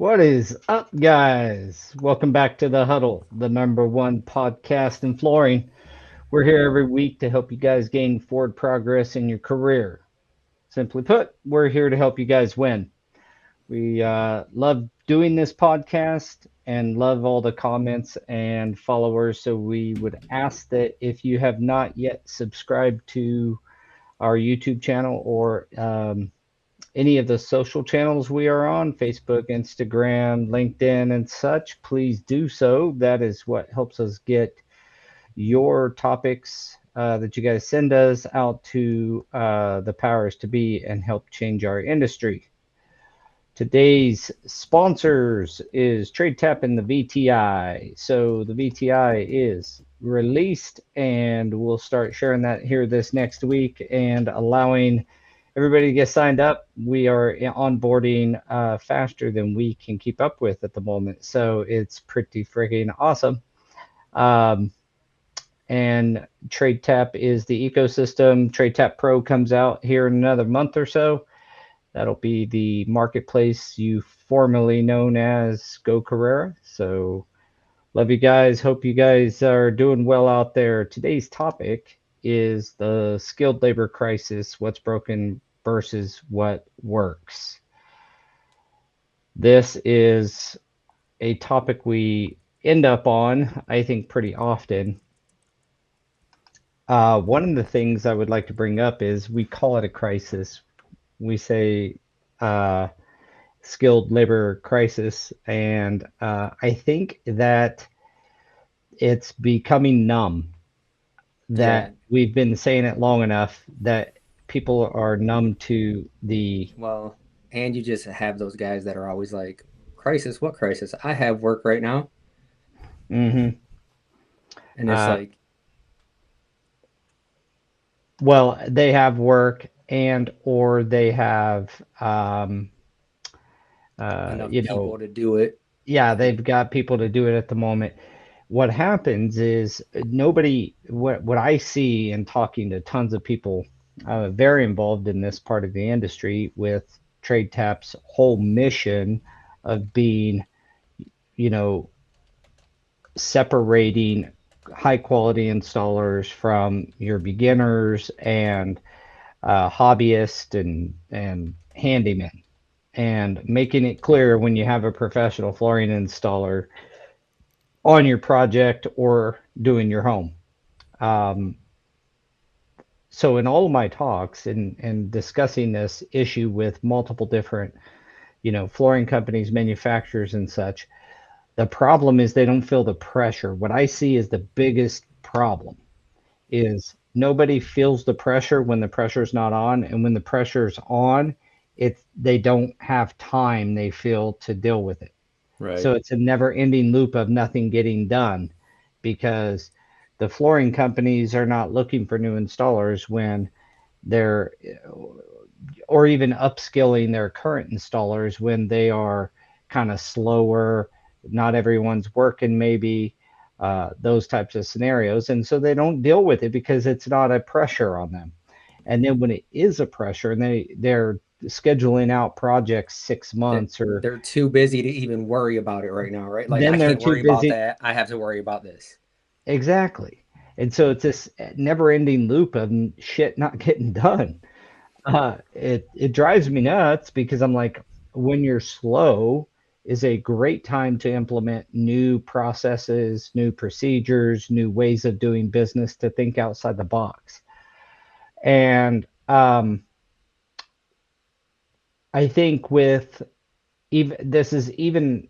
What is up, guys? Welcome back to the Huddle, the number one podcast in flooring. We're here every week to help you guys gain forward progress in your career. Simply put, we're here to help you guys win. We love doing this podcast and love all the comments and followers. So we would ask that if you have not yet subscribed to our YouTube channel or any of the social channels we are on, Facebook, Instagram, LinkedIn, and such, please do so. That is what helps us get your topics that you guys send us out to the powers to be and help change our industry. Today's sponsors is TradeTap and the VTI. So the VTI is released, and we'll start sharing that here this next week and allowing everybody to get signed up. We are onboarding faster than we can keep up with at the moment. So it's pretty freaking awesome. Um, and TradeTap is the ecosystem. TradeTap Pro comes out here in another month or so. That'll be the marketplace you formerly known as Go Carrera. So love you guys. Hope you guys are doing well out there. Today's topic is the skilled labor crisis, what's broken versus what works. This is a topic we end up on, I think, pretty often. One of the things I would like to bring up is we call it a crisis. We say uh, skilled labor crisis, and I think that it's becoming numb, Yeah, that we've been saying it long enough that people are numb to the well, and you just have those guys that are always like, crisis, what crisis? I have work right now. hmm And it's uh, like, well, they have work and or they have enough you know, people to do it. yeah, And they've got people to do it at the moment. What happens is nobody, what I see in talking to tons of people very involved in this part of the industry with TradeTap's whole mission of being, you know, separating high quality installers from your beginners and hobbyists and handymen, and making it clear when you have a professional flooring installer on your project or doing your home. Um, so in all of my talks and discussing this issue with multiple different, flooring companies, manufacturers, and such, the problem is they don't feel the pressure. What I see is the biggest problem is nobody feels the pressure when the pressure's not on, and when the pressure's on, they don't have time they feel to deal with it. right. So it's a never-ending loop of nothing getting done because the flooring companies are not looking for new installers when they're, or even upskilling their current installers when they are kind of slower. Not everyone's working, maybe those types of scenarios. And so they don't deal with it because it's not a pressure on them. And then when it is a pressure and they're scheduling out projects six That months or they're too busy to even worry about it right now, right? Like, I then they're can't too worry about busy. that. I have to worry about this. Exactly. And so it's this never-ending loop of shit not getting done. It drives me nuts because I'm like, when you're slow is a great time to implement new processes, new procedures, new ways of doing business, to think outside the box. And I think with even this is even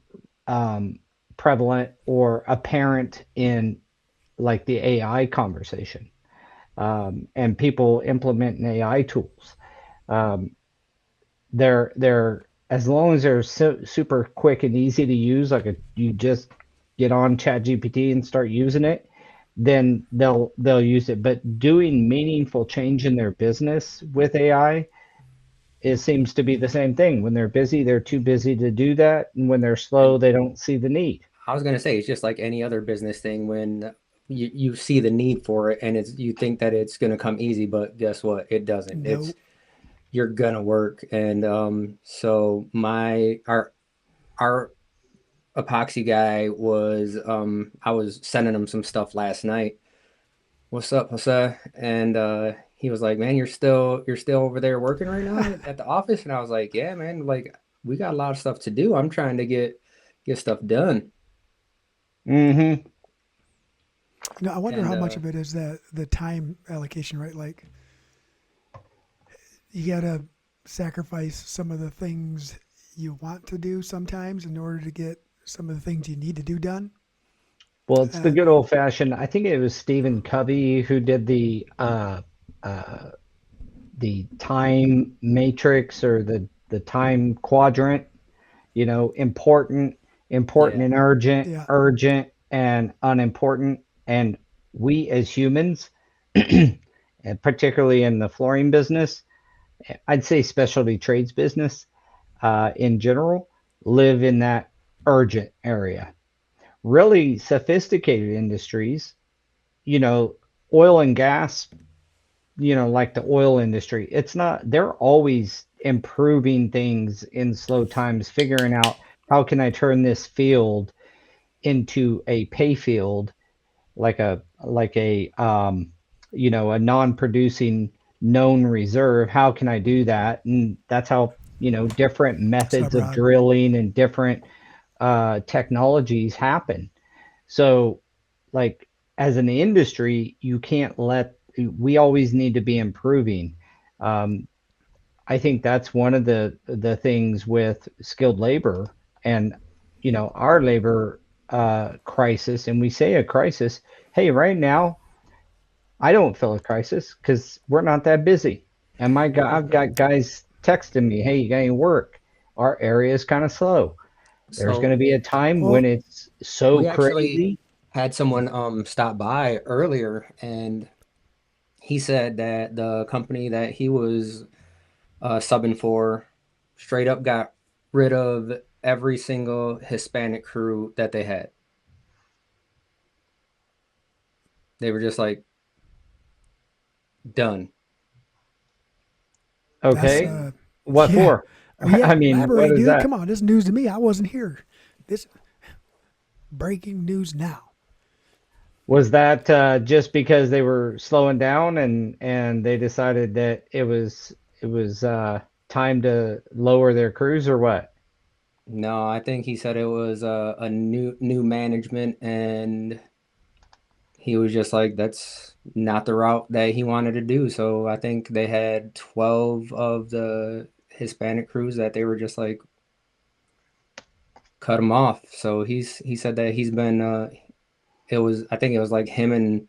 um, prevalent or apparent in like the AI conversation, and people implementing AI tools. Um, they're as long as they're super quick and easy to use, like you just get on ChatGPT and start using it, then they'll use it. But doing meaningful change in their business with AI, it seems to be the same thing. When they're busy, they're too busy to do that, and when they're And slow, they don't see the need. I was gonna say it's just like any other business thing when you see the need for it and it's you think that it's gonna come easy, but guess what? It doesn't. It's Nope. you're gonna work. And so my our epoxy guy was I was sending him some stuff last night. What's up, Jose? And he was like, "Man, you're still over there working right now at the office?" And I was like, "Yeah, man, like we got a lot of stuff to do. I'm trying to get stuff done." Mm-hmm. I wonder And how much of it is the time allocation, right? Like you gotta sacrifice some of the things you want to do sometimes in order to get some of the things you need to do done. Well, it's the Uh, good old fashioned. I think it was Stephen Covey who did uh, the time matrix or the time quadrant. You know, important, important yeah, and urgent, yeah, urgent and unimportant. And we as humans, and particularly in the flooring business, I'd say specialty trades business in general, live in that urgent area. Really sophisticated industries, you know, oil and gas, like the oil industry, it's not, they're always improving things in slow times, figuring out how can I turn this field into a pay field, like a non-producing known reserve. How can I do that? And that's how, different methods of subrod. drilling and different technologies happen. So, like, as an industry, we always need to be improving. Um, I think that's one of the things with skilled labor and, our labor crisis. And we say a crisis. Hey, right now, I don't feel a crisis because we're not that busy. And I've got guys texting me, "Hey, you got any work? Our area is kind of slow." There's going to so be a time when Well, it's so we actually crazy. had someone stop by earlier, and he said that the company that he was subbing for straight up got rid of every single Hispanic crew that they had. They were just like done. that's Okay, And what yeah. for? Well, yeah. I mean, what Elaborate, is dude. that? Come on, this is news to me. I wasn't here. This breaking news now. Was that just because they were slowing down and they decided that it was time to lower their crews or what? no, I think he said it was a new management, and he was just like, that's not the route that he wanted to do. So I think they had 12 of the Hispanic crews that they were just like cut him off. So he said that he's been it was I think it was like him and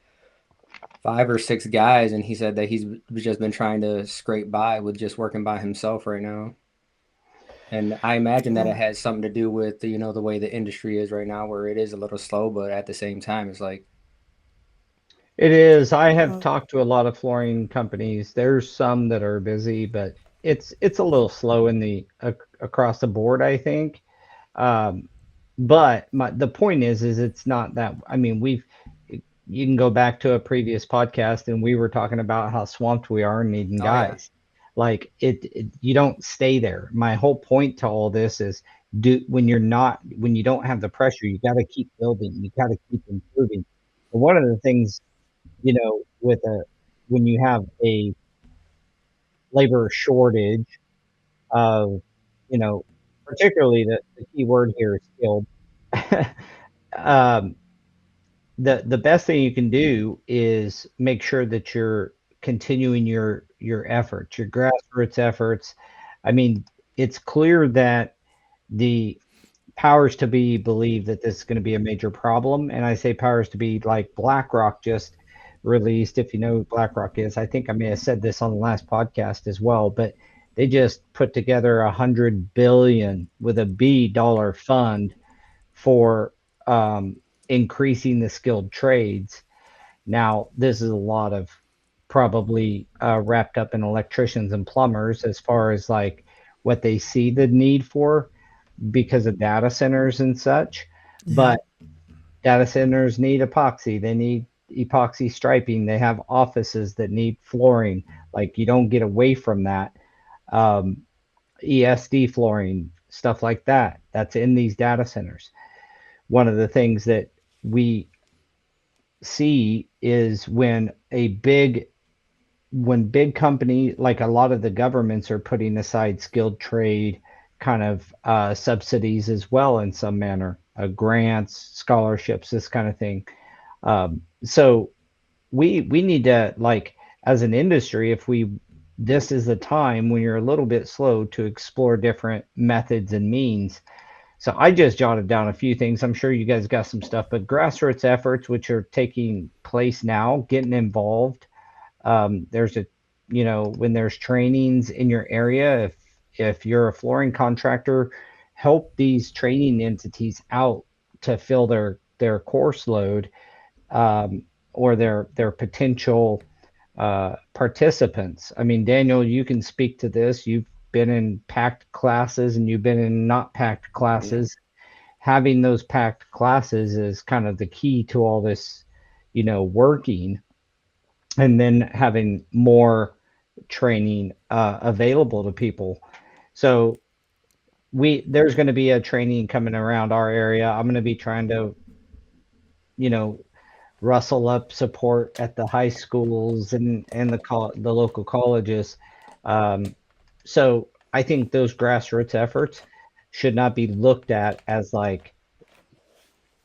five or six guys, and he said that he's just been trying to scrape by with just working by himself right now. And I imagine that it Well, has something to do with the way the industry is right now, where it is a little slow, but at the same time, it's like, It is. I have well, talked to a lot of flooring companies. There's some that are busy, but it's a little slow in across the board, I think. Um, but the point is it's not that. I mean, you can go back to a previous podcast and we were talking about how swamped we are and needing oh yeah, guys. Like you don't stay there. My whole point to all this is when you don't have the pressure, you got to keep building. You got to keep improving. And one of the things, with when you have a labor shortage of, you know, particularly the key word here is skilled. um, the best thing you can do is make sure that you're continuing your efforts, your grassroots efforts. I mean, it's clear that the powers to be believe that this is going to be a major problem, and I say powers to be like BlackRock just released. If you know who BlackRock is, I think I may have said this on the last podcast as well, but they just put together 100 billion with a B dollar fund for increasing the skilled trades. Now, this is a lot of probably wrapped up in electricians and plumbers as far as like what they see the need for because of data centers and such. yeah, But data centers need epoxy, they need epoxy striping, they have offices that need flooring. Like you don't get away from that. ESD flooring, stuff like that. That's in these data centers. One of the things that we see is when big company, like a lot of the governments are putting aside skilled trade kind of subsidies as well in some manner, grants, scholarships, this kind of thing. So we need to, like, as an industry, if we this is the time when you're a little bit slow to explore different methods and means. So I just jotted down a few things. I'm sure you guys got some stuff, but grassroots efforts which are taking place now, getting involved. There's a, when there's trainings in your area, if you're a flooring contractor, help these training entities out to fill their course load, or their potential participants. I mean, Daniel, you can speak to this. You've been in packed classes and you've been in not packed Yeah. classes. Having those packed classes is kind of the key to all this, working, and then having more training available to people. So there's going to be a training coming around our area. I'm going to be trying to, you know, rustle up support at the high schools and the local colleges. Um, so I think those grassroots efforts should not be looked at as like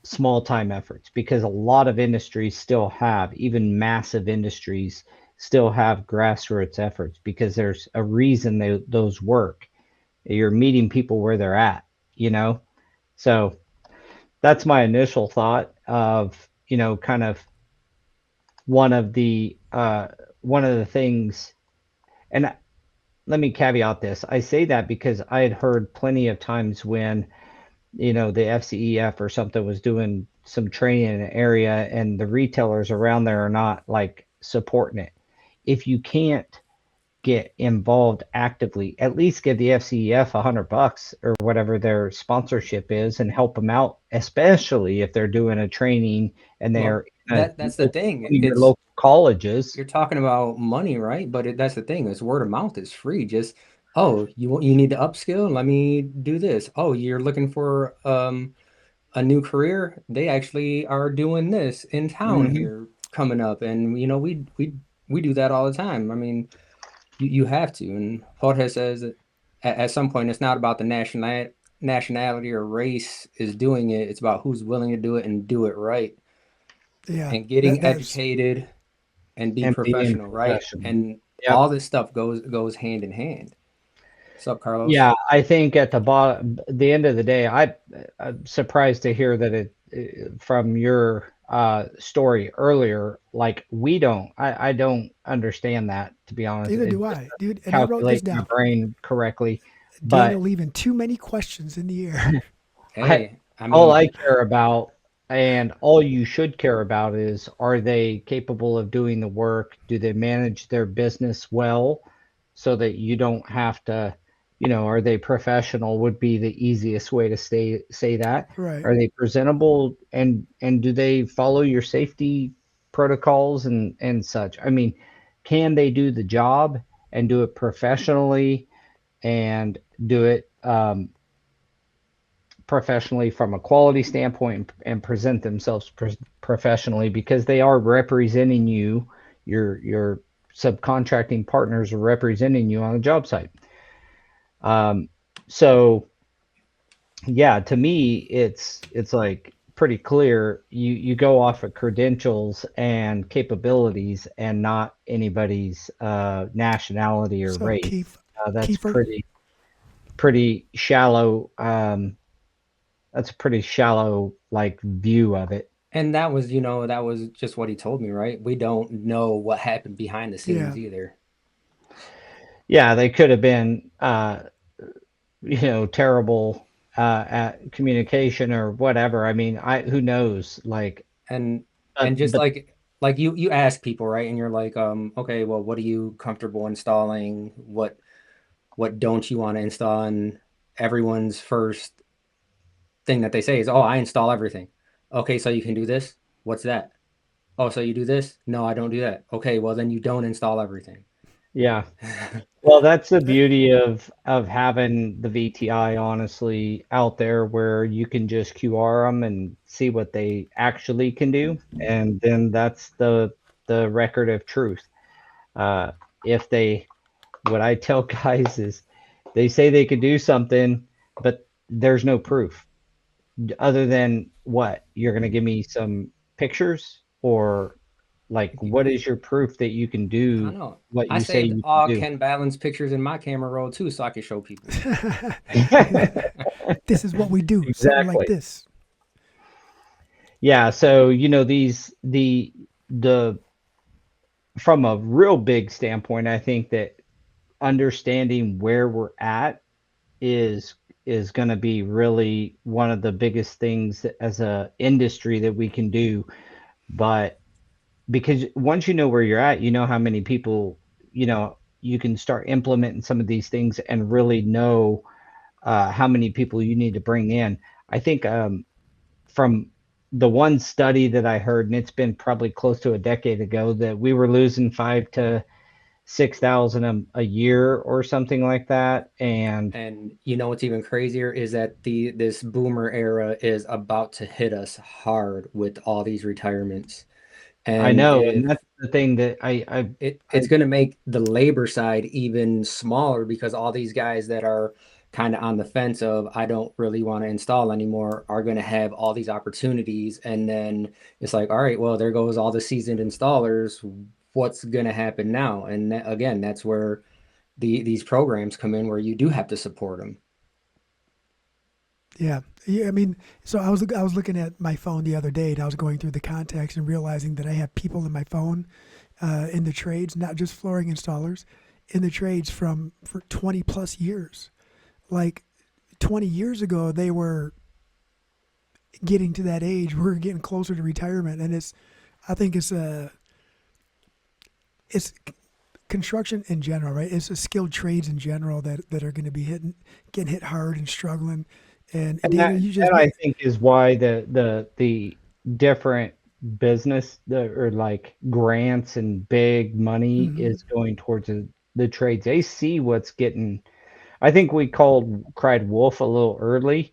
small time efforts, because a lot of industries still have, even massive industries still have grassroots efforts, because there's a reason those work. You're meeting people where they're at, you know? So that's my initial thought of, kind of one of the uh, one of the things. And let me caveat this. I say that because I had heard plenty of times when, the FCEF or something was doing some training in an area and the retailers around there are not like supporting it. If you can't get involved actively, at least give the FCEF $100 or whatever their sponsorship is and help them out, especially if they're doing a training and Well, they're in that's the one thing. of your It's local colleges. you're talking about money, right? But that's the thing. Is word of mouth is free. Just, oh, you need to upskill. Let me do this. Oh, you're looking for a new career. They actually are doing this in town Hmm. here coming up, and we do that all the time. I mean, you have to. And Jorge says that at some point, it's not about the nationality or race is doing it. It's about who's willing to do it and do it right, Yeah, and getting that's educated and be And being professional, right? professional. And Yep. all this stuff goes hand in hand. What's up, Carlos? Yeah, I think at the end of the day, I'm surprised to hear that from your story earlier. Like, I don't understand that, to be honest. neither It do doesn't I, dude. And I wrote this calculate my down. brain correctly. But Daniel leaving too many questions in the air. I Hey, I all I mean, care about, and all you should care about, is, are they capable of doing the work? Do they manage their business well so that you don't have to, are they professional would be the easiest way to say that. Right. Are they presentable, and do they follow your safety protocols and such? I mean, can they do the job and do it professionally and do it professionally from a quality standpoint, and present themselves professionally, because they are representing you. Your subcontracting partners are representing you on the job site. So yeah, to me, it's like pretty clear. You go off of credentials and capabilities and not anybody's nationality or So race. Keith, That's Kiefer, pretty shallow. That's a pretty shallow like view of it. and that was just what he told me, right? We don't know what happened behind the yeah, scenes either. Yeah, they could have been terrible at communication or whatever. I mean, I who knows, like, And but just like you ask people, right? And you're like, okay, well, what are you comfortable installing? What don't you want to install? And everyone's first thing that they say is, "Oh, I install everything." Okay, so you can do this? What's that? Oh, so you do this? No, I don't do that. Okay, well then you don't install everything. Yeah. Well, that's the beauty of having the VTI honestly out there where you can just QR them and see what they actually can do, and then that's the record of truth. Uh, if they, what I tell guys is, they say they could do something, but there's no proof other than what you're going to give me some pictures or like what is your proof that you can I do don't know. what I you say saved you can all do? Ken Balance pictures in my camera roll too, so I can show people. This is what we do. Something like Exactly. this. Yeah, so these the from a real big standpoint, I think that understanding where we're at is is going to be really one of the biggest things as a industry that we can do. But because once you know where you're at, you know how many people, you can start implementing some of these things and really know how many people you need to bring in. I think from the one study that I heard, and it's been probably close to a decade ago, that we were losing 5 to 6,000 a year or something like that. And And you know what's even crazier is that this boomer era is about to hit us hard with all these retirements. I And know, and if that's the thing that I it's going to make the labor side even smaller because all these guys that are kind of on the fence of I don't really want to install anymore are going to have all these opportunities, and then it's like, all right, well, there goes all the seasoned installers. What's going to happen now? And again, that's where these programs come in where you do have to support them. Yeah, yeah. I mean, so I was looking at my phone the other day, and I was going through the contacts and realizing that I have people in my phone in the trades, not just flooring installers, in the trades from for 20 plus years. Like 20 years ago, they were getting to that age. We're getting closer to retirement, and I think it's construction in general, right? It's the skilled trades in general that are going to be getting hit hard and struggling. And and Daniel, that you just that I think is why the different business or like grants and big money mm-hmm. is going towards the trades. They see what's getting. I think we cried wolf a little early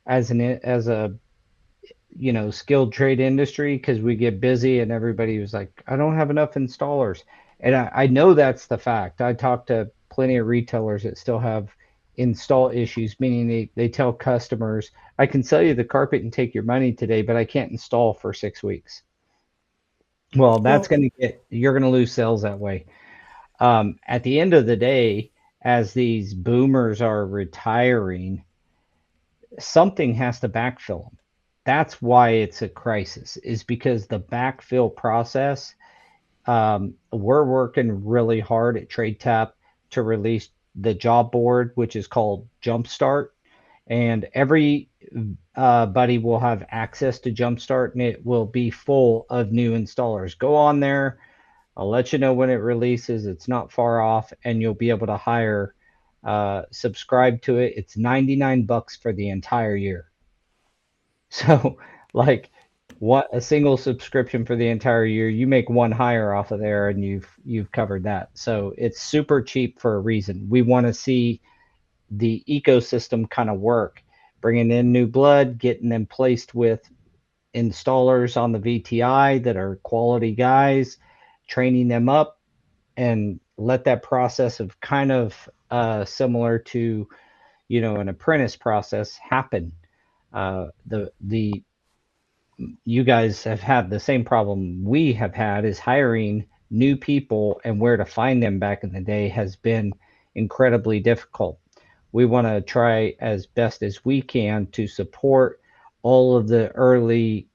as a skilled trade industry because we get busy and everybody was like, I don't have enough installers. And I know that's the fact. I talk to plenty of retailers that still have install issues, meaning they tell customers, I can sell you the carpet and take your money today, but I can't install for 6 weeks. Well, Well, you're going to lose sales that way. At the end of the day, as these boomers are retiring, something has to backfill them. That's why it's a crisis, is because the backfill process, we're working really hard at TradeTap to release the job board, which is called Jumpstart. And every buddy will have access to Jumpstart and it will be full of new installers. Go on there. I'll let you know when it releases. It's not far off, and you'll be able to subscribe to it. It's 99 bucks for the entire year. So, like, what a single subscription for the entire year, you make one hire off of there, and you've covered that. So it's super cheap for a reason. We want to see the ecosystem kind of work, bringing in new blood, getting them placed with installers on the VTI that are quality guys, training them up, and let that process of kind of similar to an apprentice process happen. The You guys have had the same problem we have had, is hiring new people, and where to find them back in the day has been incredibly difficult. We want to try as best as we can to support all of the early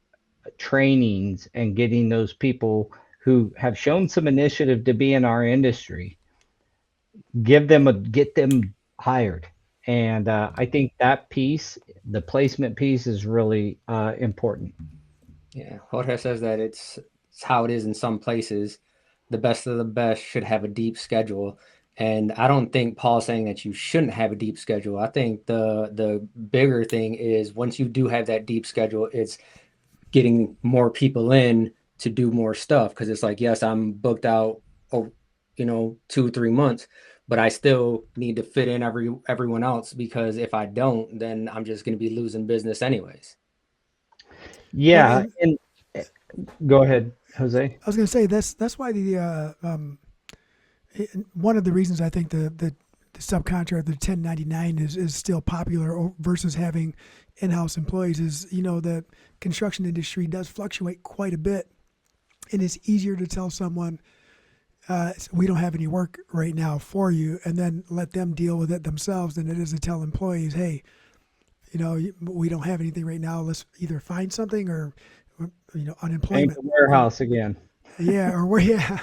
trainings and getting those people who have shown some initiative to be in our industry, get them hired. And I think that piece, the placement piece, is really important. Yeah, Jorge says that it's how it is in some places. The best of the best should have a deep schedule. And I don't think Paul's saying that you shouldn't have a deep schedule. I think the bigger thing is once you do have that deep schedule, it's getting more people in to do more stuff because it's like, yes, I'm booked out 2 3 months, but I still need to fit in everyone else, because if I don't, then I'm just going to be losing business anyways. Well, Yeah, and and go ahead, Jose. I was going to say that's why one of the reasons I think the subcontract, the 1099 is still popular versus having in-house employees is, the construction industry does fluctuate quite a bit, and it's easier to tell someone, we don't have any work right now for you, and then let them deal with it themselves than it is to tell employees, hey, we don't have anything right now. Let's either find something or, Paint unemployment the or, warehouse again. yeah, or where, yeah,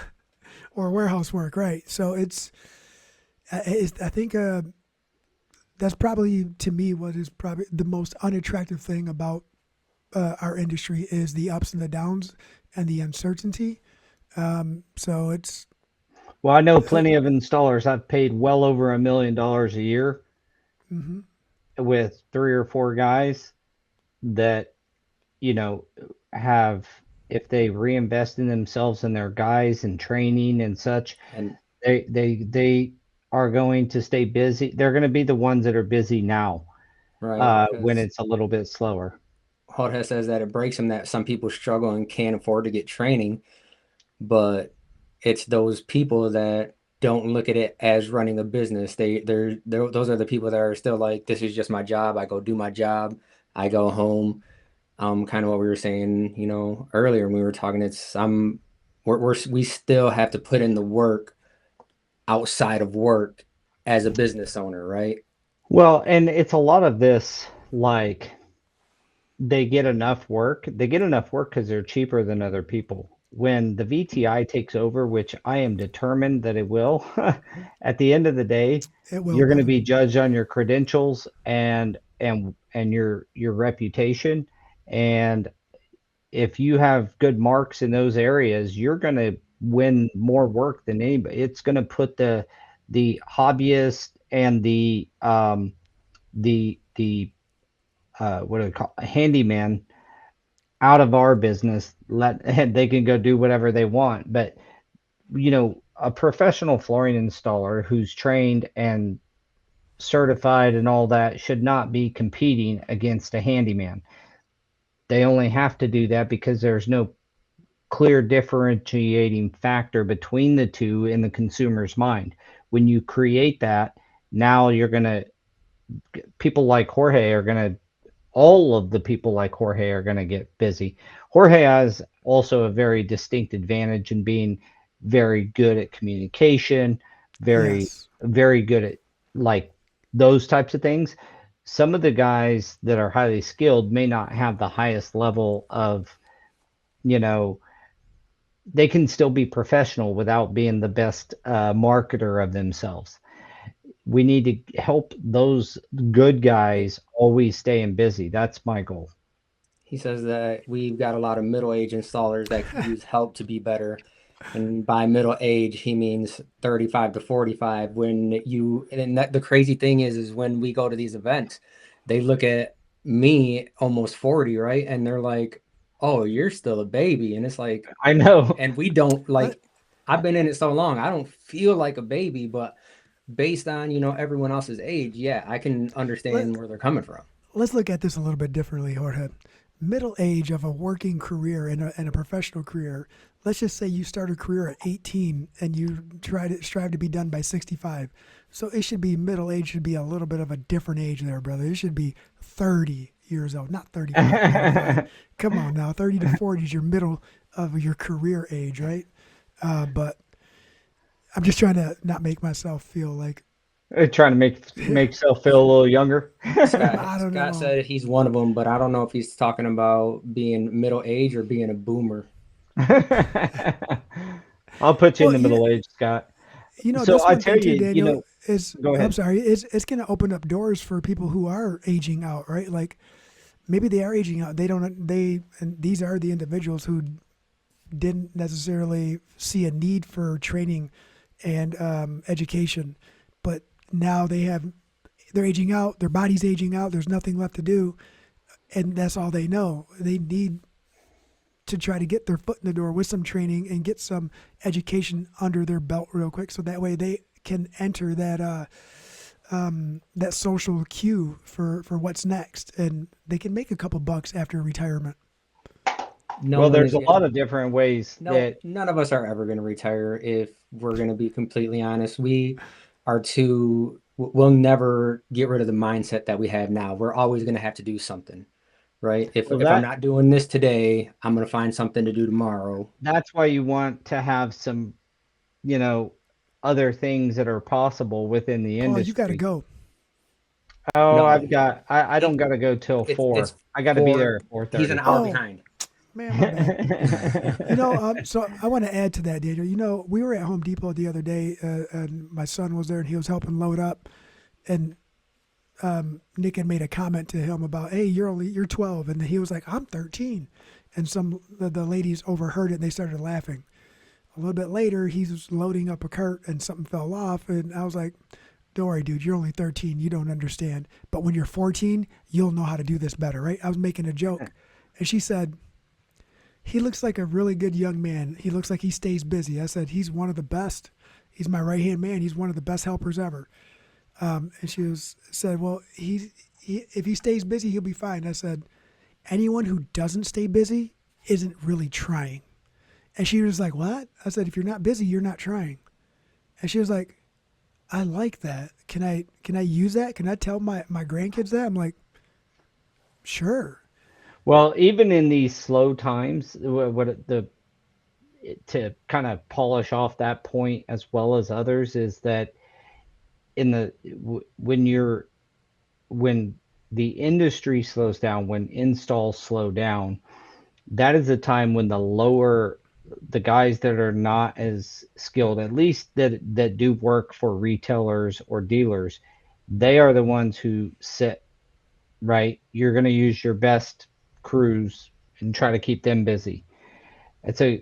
or warehouse work, right? So I think that's probably, to me, what is probably the most unattractive thing about our industry is the ups and the downs and the uncertainty. So it's Well, I know uh, plenty of installers. I've paid well over $1 million a year mhm. with 3 or 4 guys that, you know, have, if they reinvest in themselves and their guys and training and such, And they are going to stay busy. They're going to be the ones that are busy now, right, when because it's a little bit slower. Jorge says that it breaks him that some people struggle and can't afford to get training, but it's those people that don't look at it as running a business. Those are the people that are still like, this is just my job. I go do my job. I go home. Kind of what we were saying, earlier when we were talking. It's we still have to put in the work outside of work as a business owner, right? Well, and it's a lot of this, like they get enough work because they're cheaper than other people. When the VTI takes over, which I am determined that it will, at the end of the day, It will, you're going to brother. be judged on your credentials and your reputation. And if you have good marks in those areas, you're going to win more work than anybody. It's going to put the hobbyist and the what do they call handyman out of our business. Let they can go do whatever they want. But a professional flooring installer who's trained and certified and all that should not be competing against a handyman. They only have to do that because there's no clear differentiating factor between the two in the consumer's mind. When you create that, now you're going to people like Jorge are going to all of the people like Jorge are going to get busy. Jorge has also a very distinct advantage in being very good at communication, very, Yes. very good at like those types of things. Some of the guys that are highly skilled may not have the highest level of, you know, they can still be professional without being the best marketer of themselves. We need to help those good guys always staying busy. That's my goal. He says that we've got a lot of middle-aged installers that could use help to be better. And by middle age, he means 35 to 45. And that the crazy thing is when we go to these events, they look at me almost 40, right? And they're like, "Oh, you're still a baby." And it's like, I know. and we don't Let like, I've been in it so long, I don't feel like a baby, but based on, everyone else's age, yeah, I can let understand where they're coming from. let's look at this a little bit differently, Jorge. Middle age of a working career and a professional career. Let's just say you start a career at 18 and you try to strive to be done by 65. So it should be middle age should be a little bit of a different age there, brother. It should be 30 years old, not 35, 45. Come on now, 30 to 40 is your middle of your career age, right? But I'm just trying to not make myself feel like Trying to make yourself feel a little younger. Scott I don't Scott know. said he's one of them, but I don't know if he's talking about being middle age or being a boomer. I'll put you in Well, the middle age, Scott. So that's I one tell thing too, you, Daniel. Is go I'm ahead. sorry, it's going to open up doors for people who are aging out, right? Like maybe they are aging out. They don't. And these are the individuals who didn't necessarily see a need for training and education, but now they're aging out. Their body's aging out. There's nothing left to do, and that's all they know. They need to try to get their foot in the door with some training and get some education under their belt real quick, so that way they can enter that social queue for what's next, and they can make a couple bucks after retirement. No Well, one there's is a gonna. lot of different ways No, that none of us are ever going to retire. If we're going to be completely honest, we are too. We'll never get rid of the mindset that we have now. We're always going to have to do something, right? If well if I'm that not doing this today, I'm going to find something to do tomorrow. that's why you want to have some, you know, other things that are possible within the Paul, you got to industry. go. Oh, No, I don't he gotta go till it's 4. I gotta be there four. at four He's an thirty. hour Oh, behind. man, my bad. So I want to add to that, Daniel. We were at Home Depot the other day, and my son was there, and he was helping load up, and Nick had made a comment to him about, "Hey, you're 12," and he was like, "I'm 13," and the ladies overheard it, and they started laughing. A little bit later, he was loading up a cart, and something fell off, and I was like, "Don't worry, dude. You're only 13. You don't understand. But when you're 14, you'll know how to do this better, right?" I was making a joke, and she said, "He looks like a really good young man. He looks like he stays busy." I said, "He's one of the best. He's my right hand man. He's one of the best helpers ever." And said, "Well, if he stays busy, he'll be fine." I said, "Anyone who doesn't stay busy isn't really trying." And she was like, "What?" I said, "If you're not busy, you're not trying." And she was like, "I like that. Can I use that? Can I tell my grandkids that?" I'm like, "Sure." Well, even in these slow times, to kind of polish off that point as well as others is that in the when when the industry slows down, when installs slow down, that is a time when the guys that are not as skilled, at least that do work for retailers or dealers, they are the ones who sit right. You're going to use your best crews and try to keep them busy. And so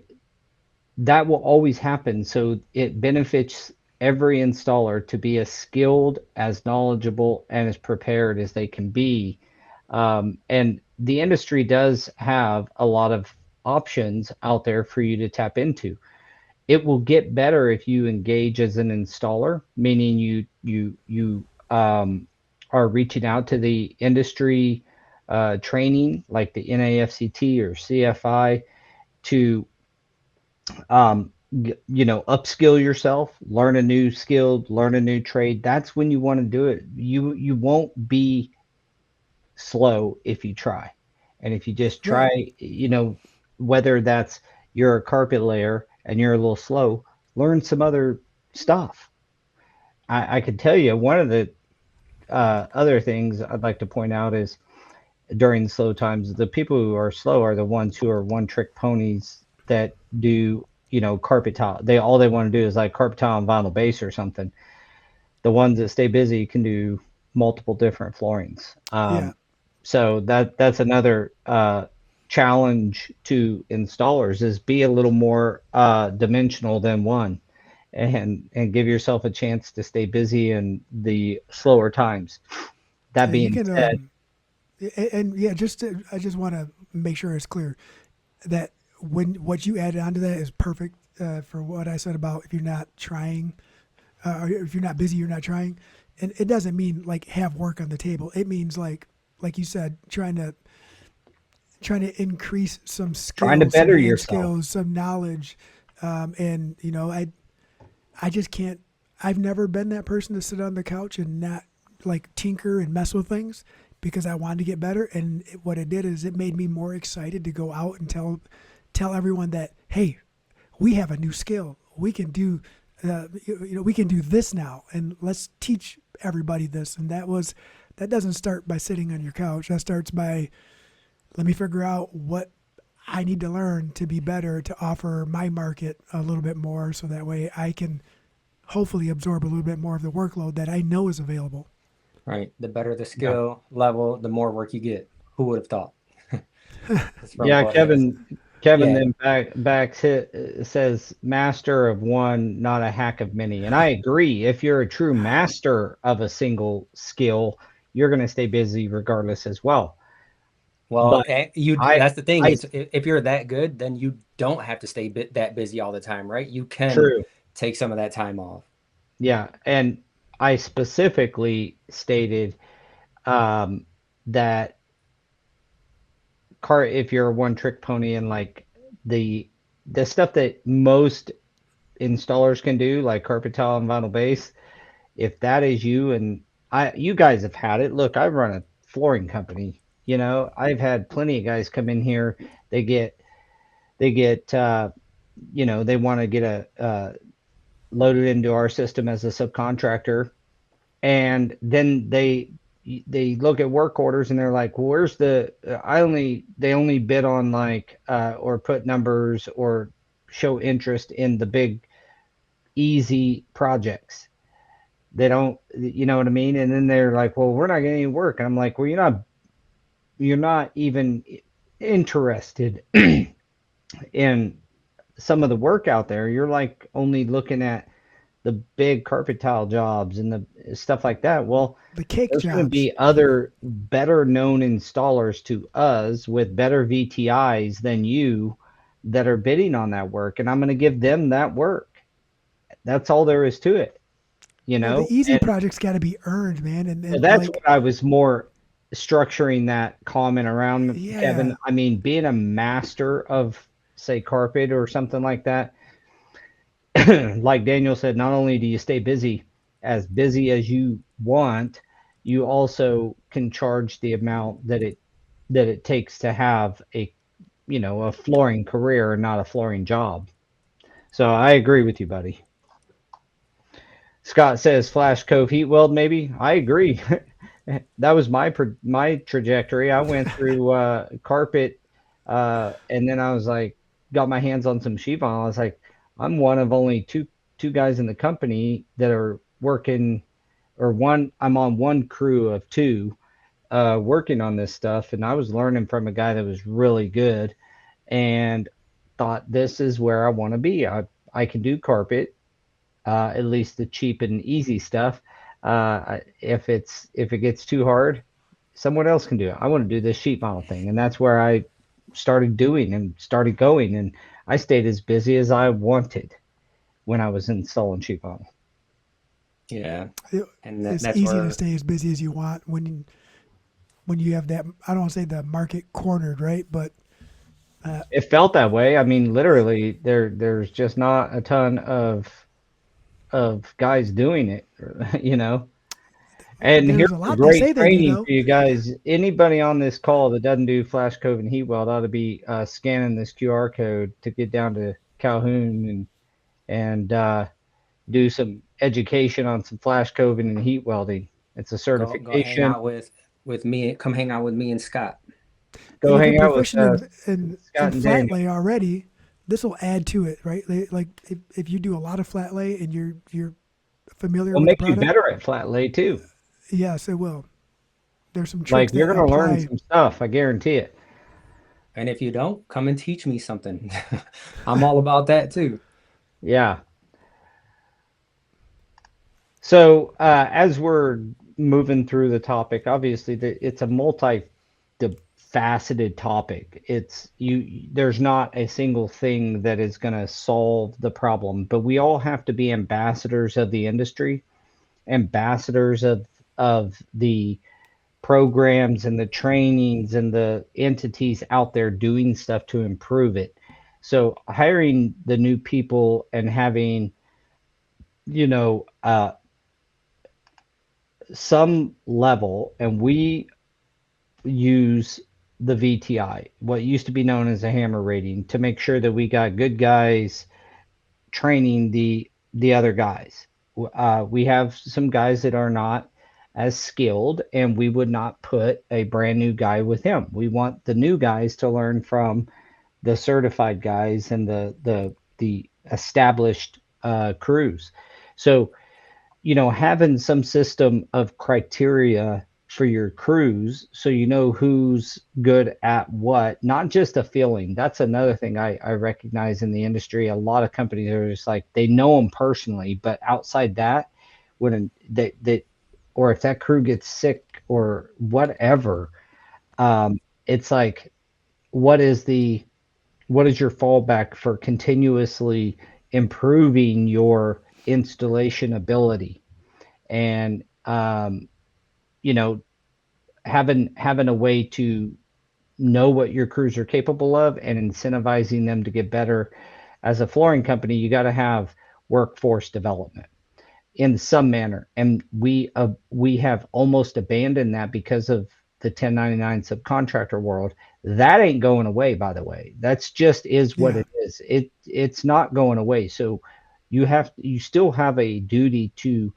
that will always happen. So it benefits every installer to be as skilled, as knowledgeable, and as prepared as they can be. And the industry does have a lot of options out there for you to tap into. It will get better if you engage as an installer, meaning you are reaching out to the industry training like the NAFCT or CFI to upskill yourself, learn a new skill, learn a new trade. That's when you want to do it. You won't be slow if you try. And if you just Right. try, whether that's you're a carpet layer and you're a little slow, learn some other stuff. I can tell you one of the other things I'd like to point out is during the slow times, the people who are slow are the ones who are one trick ponies that do, carpet tile. They want to do is like carpet tile and vinyl base or something. The ones that stay busy can do multiple different floorings. Yeah. So that's another challenge to installers is be a little more dimensional than one, and give yourself a chance to stay busy in the slower times. That Yeah. You being can. said, And yeah, I just want to make sure it's clear that when what you added onto that is perfect for what I said about if you're not trying, or if you're not busy, you're not trying. And it doesn't mean like have work on the table. It means like you said, trying to increase some trying to skills, some better hand yourself. skills, some knowledge. And I just can't. I've never been that person to sit on the couch and not like tinker and mess with things because I wanted to get better. And what it did is it made me more excited to go out and tell everyone that, hey, we have a new skill. We can do we can do this now, and let's teach everybody this. And that doesn't start by sitting on your couch. That starts by, let me figure out what I need to learn to be better, to offer my market a little bit more, so that way I can hopefully absorb a little bit more of the workload that I know is available. Right. The better the Yeah. skill level, the more work you get. Who would have thought? That's from Yeah, Buddy. Kevin Yeah. then backs it says master of one, not a hack of many. And I agree. If you're a true master of a single skill, you're going to stay busy regardless as well. Well, but you I that's the thing. I It's if you're that good, then you don't have to stay that busy all the time, right? You can true. take some of that time off. Yeah, and I specifically stated um that car if you're a one trick pony and like the the stuff that most installers can do, like carpet tile and vinyl base, if that is you and you guys have had it. Look, I run a flooring company. You know, I've had plenty of guys come in here. They get they get they want to get a loaded into our system as a subcontractor, and then they look at work orders and they're like, well, where's the I only they only bid on like or put numbers or show interest in the big easy projects. They don't, you know what I mean? And then they're like, well, we're not getting any work. And I'm like, well, you're not even interested in some of the work out there. You're like only looking at the big carpet tile jobs and the stuff like that. Well, The cake there's going to jobs. be other better known installers to us with better VTIs than you that are bidding on that work, and I'm going to give them that work. That's all there is to it, you Well, the know? easy And projects got to be earned, man. so And that's like, what I was more structuring that comment around, Kevin. yeah, I mean, being a master of, say, carpet or something like that, like Daniel said, not only do you stay busy as you want, you also can charge the amount that it takes to have a flooring career and not a flooring job. So I agree with you, buddy. Scott says Flash Cove heat weld, maybe. I agree. That was my trajectory. I went through carpet, and then I was like, got my hands on some sheet vinyl. I was like, I'm one of only two guys in the company that are working, or one. I'm on one crew of two working on this stuff, and I was learning from a guy that was really good, and thought this is where I want to be. I can do carpet, at least the cheap and easy stuff. If it gets too hard, someone else can do it. I want to do this sheet vinyl thing, and that's where I started doing and started going, and I stayed as busy as I wanted when I was installing sheet vinyl. Yeah, it- and it's that's easy to where stay as busy as you want when you have that. I don't want to say the market cornered, right? But uh, It felt that way. I mean, literally, there's just not a ton of guys doing it, you know. And here's there's a a lot they great say they do, training though. for you guys. Anybody on this call that doesn't do flash code and heat weld ought to be scanning this QR code to get down to Calhoun and do some education on some flash coving and heat welding. It's a go hang certification. out with me. Come hang out with me and Scott. And Go if you're hang out with proficient in Scott and flat Daniel. lay already, this will add to it, right? Like if you do a lot of flat lay and you're familiar We'll with the make you product, better at flat lay too. yes, it will. There's some Like tricks you're that gonna learn apply. some stuff, I guarantee it. And if you don't, come and teach me something. I'm all about that too. Yeah. So as we're moving through the topic, obviously it's a faceted topic. It's you there's not a single thing that is going to solve the problem, but we all have to be ambassadors of the industry, ambassadors of the programs and the trainings and the entities out there doing stuff to improve it. So hiring the new people and having, you know, some level, and we use the VTI, what used to be known as a hammer rating, to make sure that we got good guys training the other guys. We have some guys that are not as skilled, and we would not put a brand new guy with him. We want the new guys to learn from the certified guys and the established crews. So having some system of criteria for your crews so you know who's good at what, not just a feeling. That's another thing I recognize in the industry. A lot of companies are just like they know them personally, but outside that, or if that crew gets sick or whatever, it's like, what is the what is your fallback for continuously improving your installation ability? And you know, having a way to know what your crews are capable of and incentivizing them to get better. As a flooring company, you got to have workforce development in some manner, and we have almost abandoned that because of the 1099 subcontractor world. That ain't going away, by the way. That's just is what Yeah. it is. It's not going away. So you still have a duty to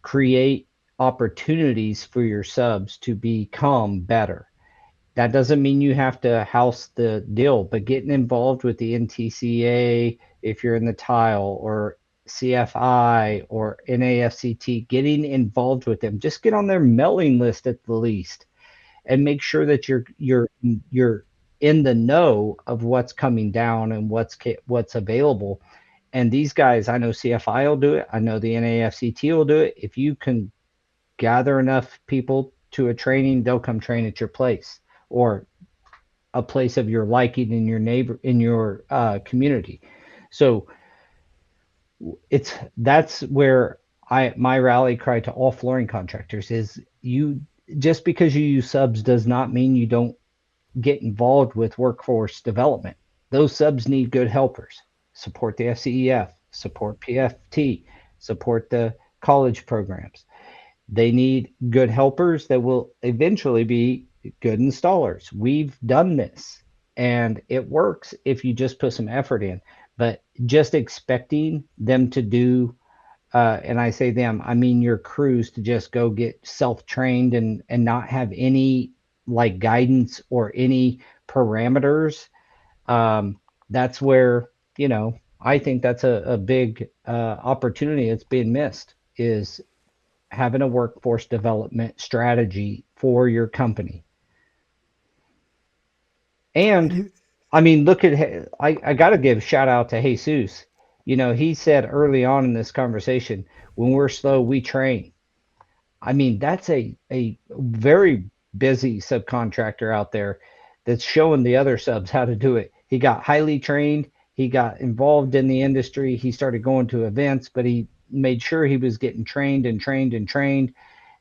create opportunities for your subs to become better. That doesn't mean you have to house the deal, but getting involved with the NTCA, if you're in the tile, or CFI or NAFCT, getting involved with them, just get on their mailing list at the least, and make sure that you're in the know of what's coming down and what's available. And these guys, I know CFI will do it. I know the NAFCT will do it. If you can gather enough people to a training, they'll come train at your place, or a place of your liking in your neighbor in your community. So that's where I my rally cry to all flooring contractors is, you just because you use subs does not mean you don't get involved with workforce development. Those subs need good helpers. Support the FCEF, support PFT, support the college programs. They need good helpers that will eventually be good installers. We've done this, and it works if you just put some effort in. But just expecting them to do, and I say them, I mean your crews, to just go get self-trained and not have any like guidance or any parameters. That's where, I think that's a big opportunity that's being missed, is having a workforce development strategy for your company. And And you, I mean, look at, I got to give shout out to Jesus. He said early on in this conversation, when we're slow, we train. I mean, that's a very busy subcontractor out there that's showing the other subs how to do it. He got highly trained. He got involved in the industry. He started going to events, but he made sure he was getting trained and trained and trained.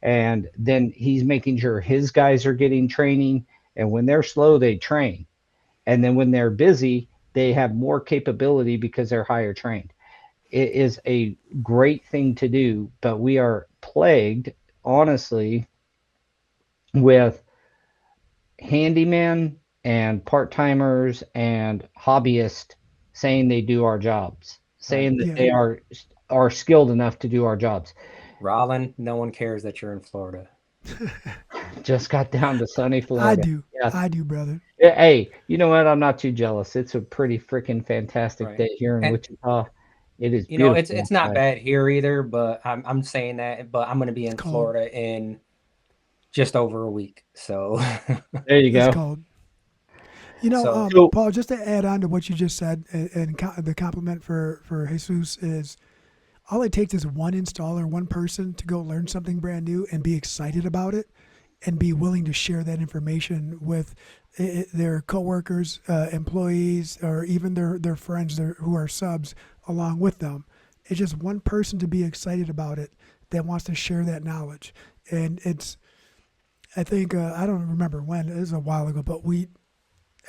And then he's making sure his guys are getting training. And when they're slow, they train. And then when they're busy, they have more capability because they're higher trained. It is a great thing to do, but we are plagued, honestly, with handymen and part-timers and hobbyists saying they do our jobs, Right. saying that yeah, they are skilled enough to do our jobs. Rollin, no one cares that you're in Florida. Just got down to sunny I Florida. do. Yes. I do, brother. Hey, you know what? I'm not too jealous. It's a pretty freaking fantastic Right. day here in And Wichita. It is it's beautiful it's not outside. bad here either, but I'm saying that, but I'm gonna be It's in cold. Florida in just over a week. So There you It's go. cold. You know, so So Paul, just to add on to what you just said, and the compliment for Jesus is, all it takes is one installer, one person to go learn something brand new and be excited about it, and be willing to share that information with their coworkers, employees, or even their friends who are subs along with them. It's just one person to be excited about it that wants to share that knowledge. And it's, I think, I don't remember when, it was a while ago, but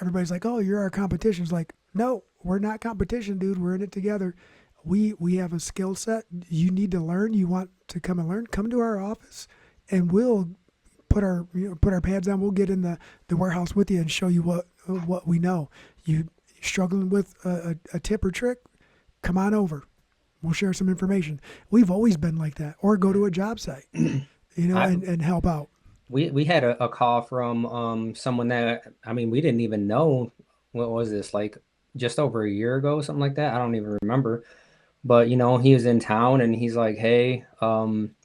everybody's like, "Oh, you're our competition." It's like, no, we're not competition, dude. We're in it together. We have a skill set. You need to learn. You want to come and learn? Come to our office, and we'll put our pads on. We'll get in the warehouse with you and show you what we know. You struggling with a tip or trick? Come on over. We'll share some information. We've always been like that. Or go to a job site, I and help out. we had a call from someone that, I mean, we didn't even know. What was this, like just over a year ago, something like that? I don't even remember. But he was in town and he's like, "Hey, I'm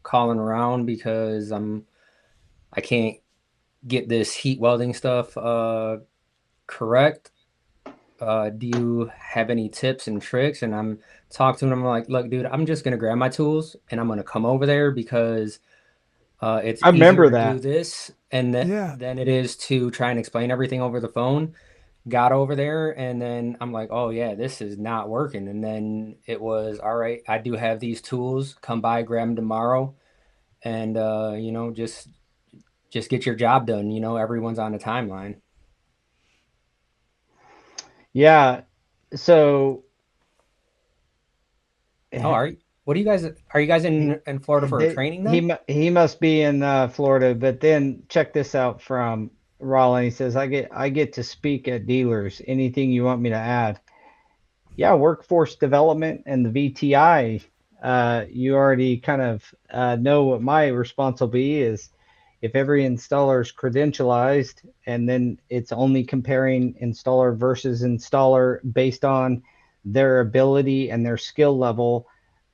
calling around because I can't get this heat welding stuff correct. Do you have any tips and tricks?" And I'm talking to him. I'm like, "Look, dude, I'm just gonna grab my tools and I'm gonna come over there because I it's easier remember to do that. this and Yeah. than it is to try and explain everything over the phone. Got over there, and then I'm like, oh yeah, this is not working. And then it was all right. I do have these tools. Come by, grab them tomorrow, and just get your job done. Everyone's on a timeline. Yeah. So Oh, what are you guys? Are you guys he in Florida for a training then? he must be in Florida. But then check this out from Rollin. He says, I get to speak at dealers. Anything you want me to add? Yeah, workforce development and the VTI. You already kind of know what my responsibility is. If every installer is credentialized, and then it's only comparing installer versus installer based on their ability and their skill level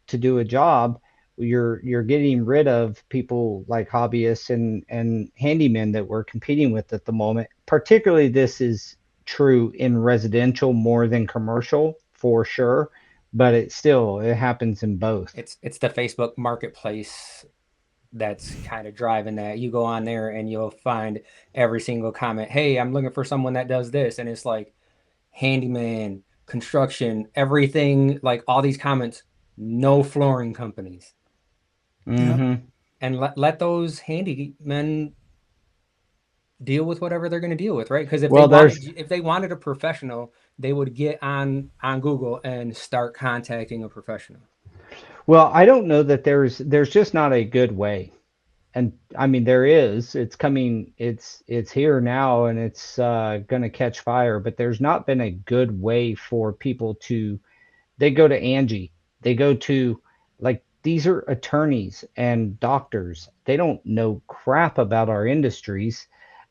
to do a job, you're getting rid of people like hobbyists and handymen that we're competing with at the moment. Particularly, this is true in residential more than commercial for sure, but it happens in both. It's the Facebook Marketplace that's kind of driving that. You go on there and you'll find every single comment. Hey, I'm looking for someone that does this, and it's like handyman, construction, everything. Like all these comments, no flooring companies, Yep. Hmm. and let those handymen deal with whatever they're going to deal with, right? Because Well, there's if they wanted a professional, they would get on Google and start contacting a professional. well, I don't know that there's just not a good way. And I mean there is. It's coming. It's here now, and it's going to catch fire. But there's not been a good way for people to. They go to Angie. They go to, like, these are attorneys and doctors. They don't know crap about our industries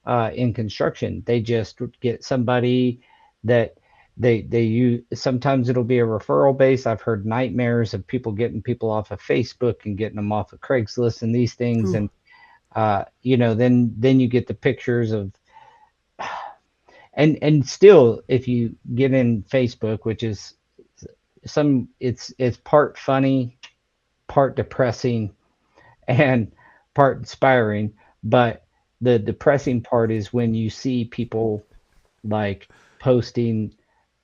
in construction. They just get somebody that they use. Sometimes it'll be a referral base. I've heard nightmares of people getting people off of Facebook and getting them off of Craigslist and these things. Ooh. And then you get the pictures of, and still, if you get in Facebook, which is it's part funny, part depressing, and part inspiring. But the depressing part is when you see people like posting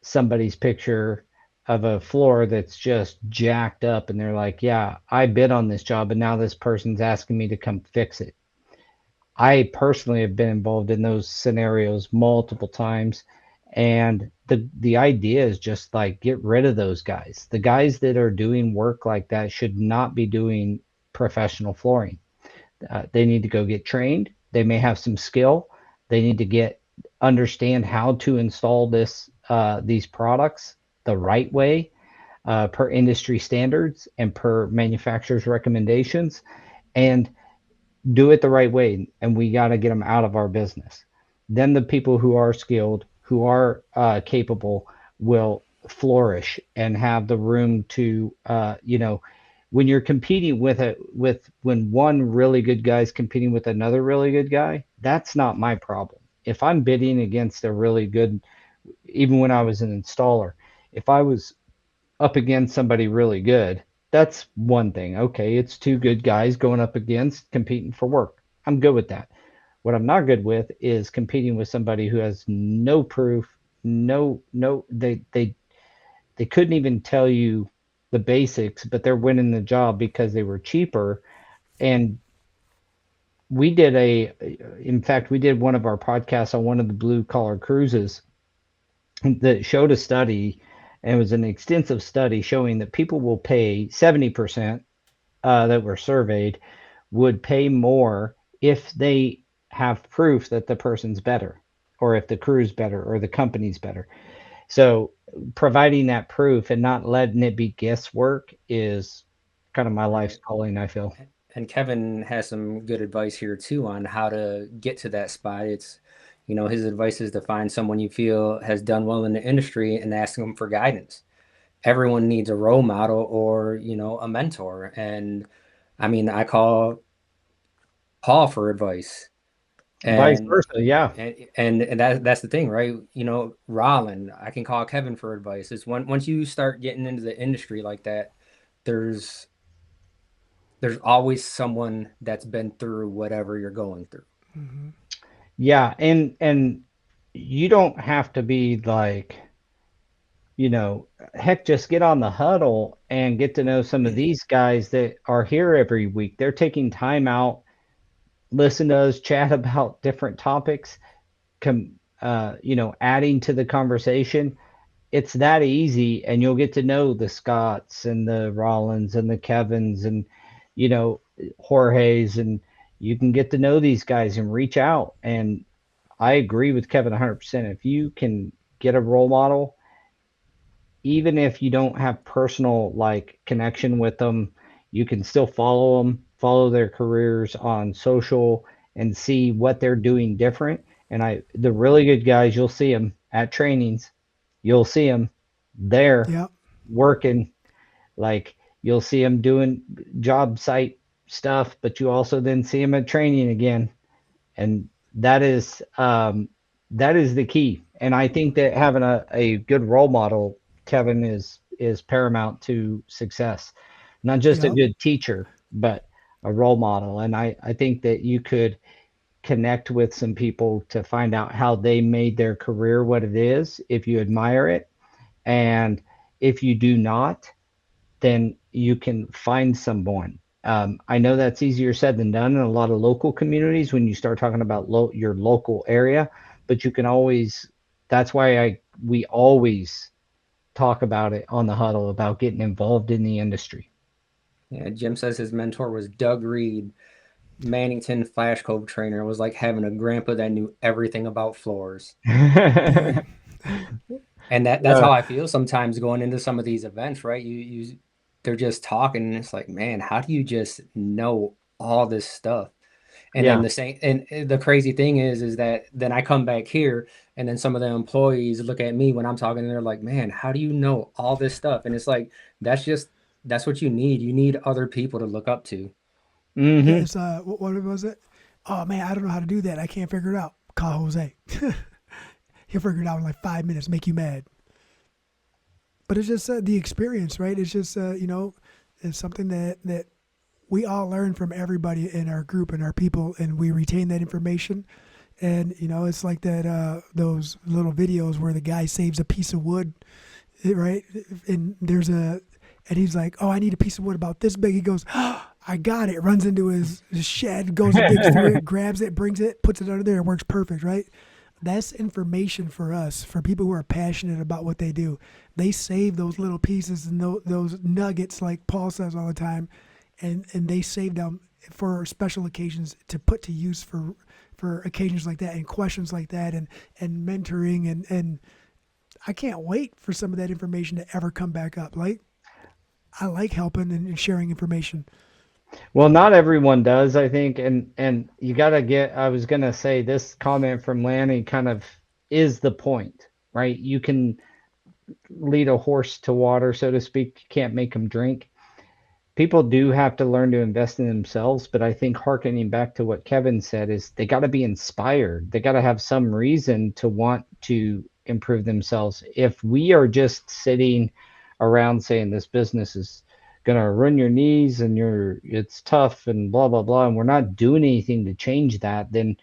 somebody's picture of a floor that's just jacked up, and they're like, yeah, I bid on this job and now this person's asking me to come fix it. I personally have been involved in those scenarios multiple times, and the idea is just like get rid of those guys. The guys that are doing work like that should not be doing professional flooring. They need to go get trained. They may have some skill. They need to get understand how to install these products the right way, per industry standards and per manufacturer's recommendations, and do it the right way, and we got to get them out of our business. Then the people who are skilled, who are capable, will flourish and have the room to, when you're competing when one really good guy is competing with another really good guy, that's not my problem. If I'm bidding against a really good, even when I was an installer, if I was up against somebody really good, that's one thing. Okay, it's two good guys going up against competing for work. I'm good with that. What I'm not good with is competing with somebody who has no proof, no they couldn't even tell you the basics, but they're winning the job because they were cheaper. And we did a in fact, we did one of our podcasts on one of the blue collar cruises that showed a study, and it was an extensive study showing that people will pay 70%, that were surveyed would pay more if they have proof that the person's better, or if the crew's better, or the company's better. So providing that proof and not letting it be guesswork is kind of my life's Right. calling, I feel. And Kevin has some good advice here too on how to get to that spot. His advice is to find someone you feel has done well in the industry and ask them for guidance. Everyone needs a role model or, a mentor. And I mean, I call Paul for advice. Vice And versa, yeah. and that's the thing, right? Rollin, I can call Kevin for advice. It's once you start getting into the industry like that, there's there's always someone that's been through whatever you're going through. Hmm. Yeah, and you don't have to be like, you know, heck, just get on the huddle and get to know some of these guys that are here every week. They're taking time out, listen to us chat about different topics, adding to the conversation. It's that easy, and you'll get to know the Scotts and the Rollins and the Kevins and, you know, Jorge's, and you can get to know these guys and reach out. And I agree with Kevin 100%. If you can get a role model, even if you don't have personal like connection with them, you can still follow them, follow their careers on social, and see what they're doing different. And the really good guys, you'll see them at trainings. You'll see them there Yeah. working. Like you'll see them doing job site stuff, but you also then see them at training again, and that is the key. And I think that having a good role model, Kevin, is paramount to success. Not just a Yeah. good teacher, but a role model. And I think that you could connect with some people to find out how they made their career what it is if you admire it. And if you do not, then you can find someone. I know that's easier said than done in a lot of local communities when you start talking about your local area, but you can always. That's why we always talk about it on the huddle about getting involved in the industry. Yeah, Jim says his mentor was Doug Reed, Mannington Flash Cove trainer. It was like having a grandpa that knew everything about floors. Dang. And that's Uh, how I feel sometimes going into some of these events, right? They're just talking, and it's like, man, how do you just know all this stuff? And then yeah. the same, and the crazy thing is that then I come back here, and then some of the employees look at me when I'm talking, and they're like, man, how do you know all this stuff? And it's like, that's just, that's what you need. You need other people to look up to. Yeah. Hmm. It's what was it? Oh man, I don't know how to do that. I can't figure it out. Call Jose. He'll figure it out in like 5 minutes. Make you mad. But it's just the experience, right? It's just it's something that we all learn from everybody in our group and our people, and we retain that information. And it's like that those little videos where the guy saves a piece of wood, right? And and he's like, "Oh, I need a piece of wood about this big." He goes, "Oh, I got it." Runs into his shed, goes and digs through it, grabs it, brings it, puts it under there. It works perfect, right? That's information for us, for people who are passionate about what they do. They save those little pieces and those nuggets, like Paul says all the time, and they save them for special occasions to put to use for occasions like that and questions like that and mentoring and I can't wait for some of that information to ever come back up. Like I like helping and sharing information. Well, not everyone does, I think, and you gotta get. I was gonna say this comment from Lanny kind of is the point, right? You can lead a horse to water, so to speak. You can't make them drink. People do have to learn to invest in themselves, but I think harkening back to what Kevin said is they got to be inspired. They got to have some reason to want to improve themselves. If we are just sitting around saying this business is going to run your knees and it's tough and blah blah blah, and we're not doing anything to change that, then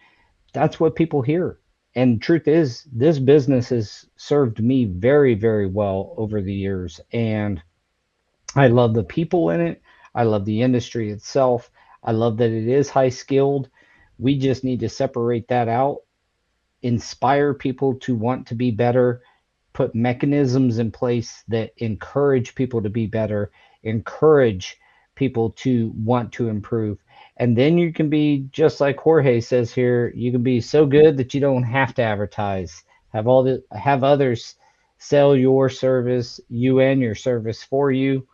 that's what people hear. And truth is, this business has served me very, very well over the years, and I love the people in it. I love the industry itself. I love that it is high skilled. We just need to separate that out, inspire people to want to be better, put mechanisms in place that encourage people to be better, encourage people to want to improve. And then you can be just like Jorge says here, you can be so good that you don't have to advertise. Have others sell your service, you and your service for you.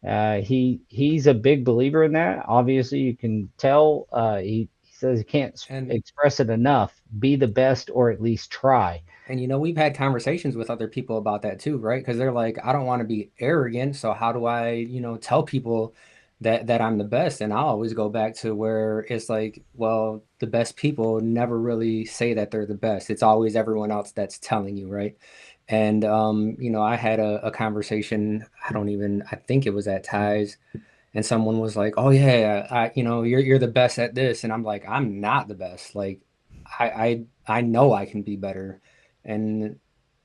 He's a big believer in that. Obviously, you can tell. He says he can't And express it enough. Be the best, or at least try. we've had conversations with other people about that too, right? Because they're like, I don't want to be arrogant, so how do I, tell people that I'm the best? And I'll always go back to where it's like, well, the best people never really say that they're the best. It's always everyone else that's telling you, right? And I had a conversation. I don't even. I think it was at Ties, and someone was like, "Oh yeah, you're the best at this," and I'm like, "I'm not the best. Like, I know I can be better." And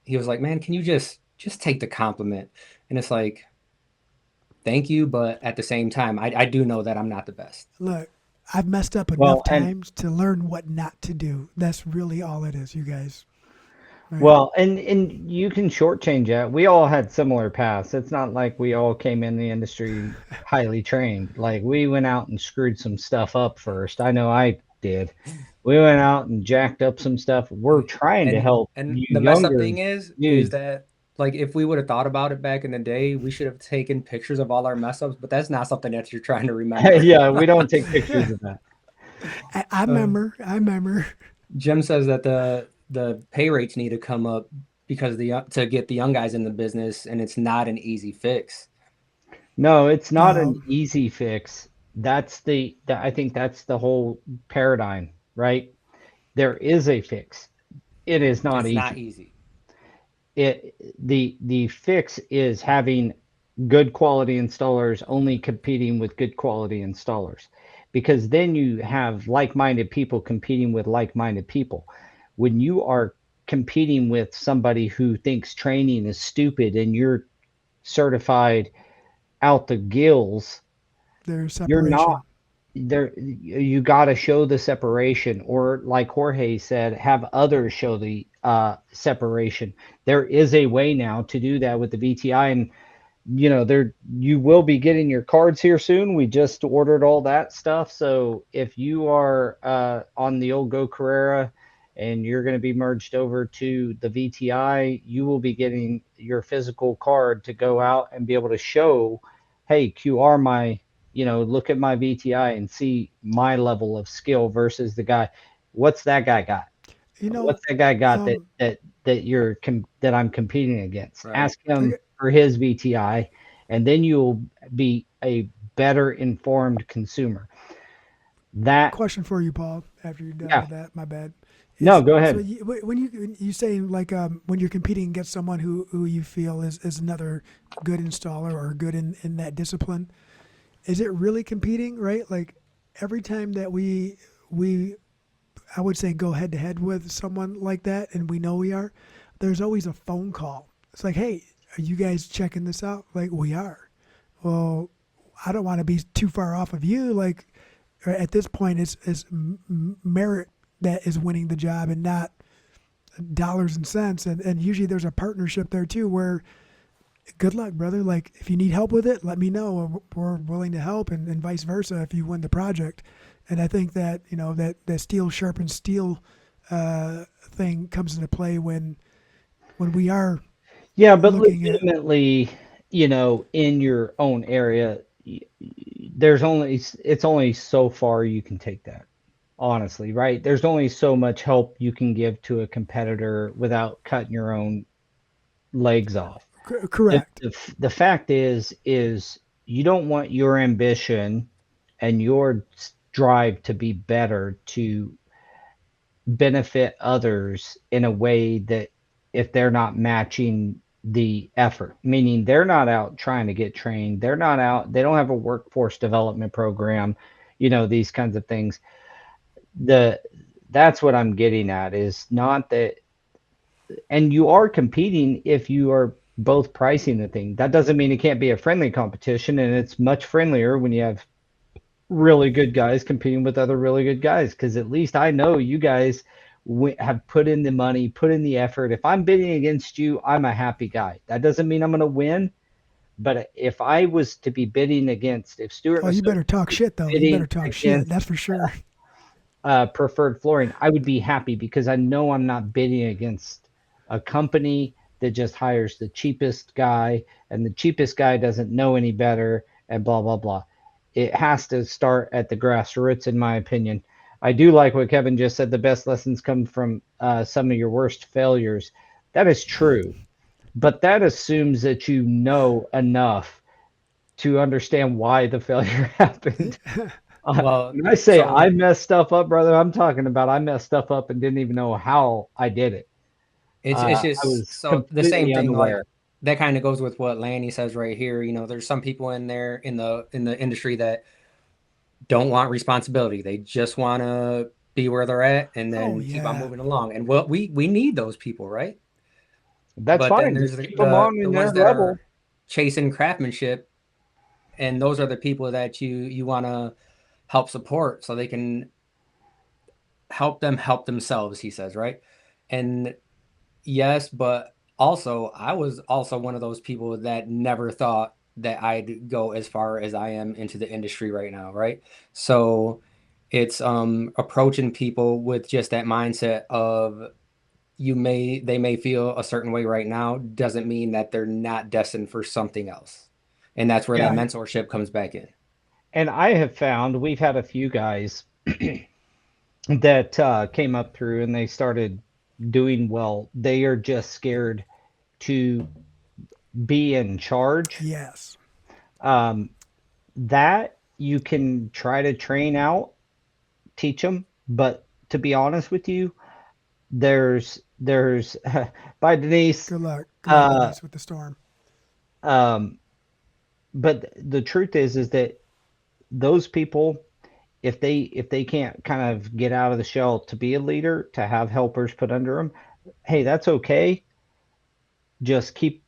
he was like, "Man, can you just take the compliment?" And it's like, "Thank you," but at the same time, I do know that I'm not the best. Look, I've messed up enough Well, and times to learn what not to do. That's really all it is, you guys. Right? Well, and you can shortchange that. We all had similar paths. It's not like we all came in the industry highly trained. Like we went out and screwed some stuff up first. I know I did. We went out and jacked up some stuff. We're trying to And help and you the mess up younger thing is dudes. that like if we would have thought about it back in the day, we should have taken pictures of all our mess ups, but that's not something that you're trying to remember. Yeah, we don't take pictures of that. I Uh, remember. I remember. Jim says that the pay rates need to come up because to get the young guys in the business, and it's not an easy fix. No, it's not No, an easy fix. I think that's the whole paradigm, right? There is a fix. It is not It's not easy. easy. The fix is having good quality installers only competing with good quality installers, because then you have like-minded people competing with like-minded people. When you are competing with somebody who thinks training is stupid and you're certified out the gills, there's you're not separation. there. You got to show the separation, or like Jorge said, have others show the separation. There is a way now to do that with the VTI, and there you will be getting your cards here soon. We just ordered all that stuff, so if you are on the old Go Carrera and you're going to be merged over to the VTI, you will be getting your physical card to go out and be able to show, hey, QR my, look at my VTI and see my level of skill versus the guy. What's that guy got? You know, What's that guy got that um, that I'm competing against? Right. Ask him for his VTI, and then you'll be a better informed consumer. That question for you, Paul. After you're done Yeah, with that, my bad. no, Is go so ahead. when you say like when you're competing against someone who you feel is another good installer or good in that discipline, is it really competing? Right? Like every time that we I would say go head to head with someone like that, and we know we are. There's always a phone call. It's like, hey, are you guys checking this out? Like we are. Well, I don't want to be too far off of you. Like at this point, it's merit that is winning the job and not dollars and cents. And usually there's a partnership there too where good luck, brother. Like if you need help with it, let me know. We're willing to help, and vice versa if you win the project. And I think that that steel sharpens steel thing comes into play when we are Yeah, but looking at. legitimately, in your own area, there's only it's only so far you can take that. Honestly, right? There's only so much help you can give to a competitor without cutting your own legs off. The, Correct. the, the fact is you don't want your ambition and your drive to be better to benefit others in a way that if they're not matching the effort, meaning they're not out trying to get trained, they're not out, they don't have a workforce development program, these kinds of things. The That's what I'm getting at, is not that. And you are competing if you are both pricing the thing. That doesn't mean it can't be a friendly competition, and it's much friendlier when you have really good guys competing with other really good guys, because at least I know you guys have put in the money, put in the effort. If I'm bidding against you, I'm a happy guy. That doesn't mean I'm going to win, but if I was to be bidding against, if Stewart Oh, and you better Associates talk was shit though. You bidding better talk shit. against That's for sure. preferred flooring, I would be happy because I know I'm not bidding against a company that just hires the cheapest guy, and the cheapest guy doesn't know any better, and blah blah blah. It has to start at the grassroots, in my opinion. I do like what Kevin just said. The best lessons come from some of your worst failures. That is true, but that assumes that you know enough to understand why the failure happened. Well, When I say so I messed stuff up, brother, I'm talking about I messed stuff up and didn't even know how I did it. it's I just was so the same completely thing. Like unaware. that kind of goes with what Lanny says right here. You know, there's some people in there in the industry that don't want responsibility. They just want to be where they're at and Oh then keep on yeah, moving along. And what we need those people, right? That's But then fine. there's Just keep them on the in their ones that level. are chasing craftsmanship, and those are the people that you want to help support so they can help them help themselves, he says, right? And yes, but also I was also one of those people that never thought that I'd go as far as I am into the industry right now, right? So it's approaching people with just that mindset of they may feel a certain way right now doesn't mean that they're not destined for something else. And that's where that Yeah. right. mentorship comes back in. And I have found we've had a few guys that came up through and they started doing well. They are just scared to be in charge. Yes. Um, that you can try to train out, teach them, but to be honest with you, there's by Denise. Good luck, Uh, Denise, with the storm. um, but the truth is that those people, if they can't kind of get out of the shell to be a leader, to have helpers put under them, hey, that's okay. Just keep,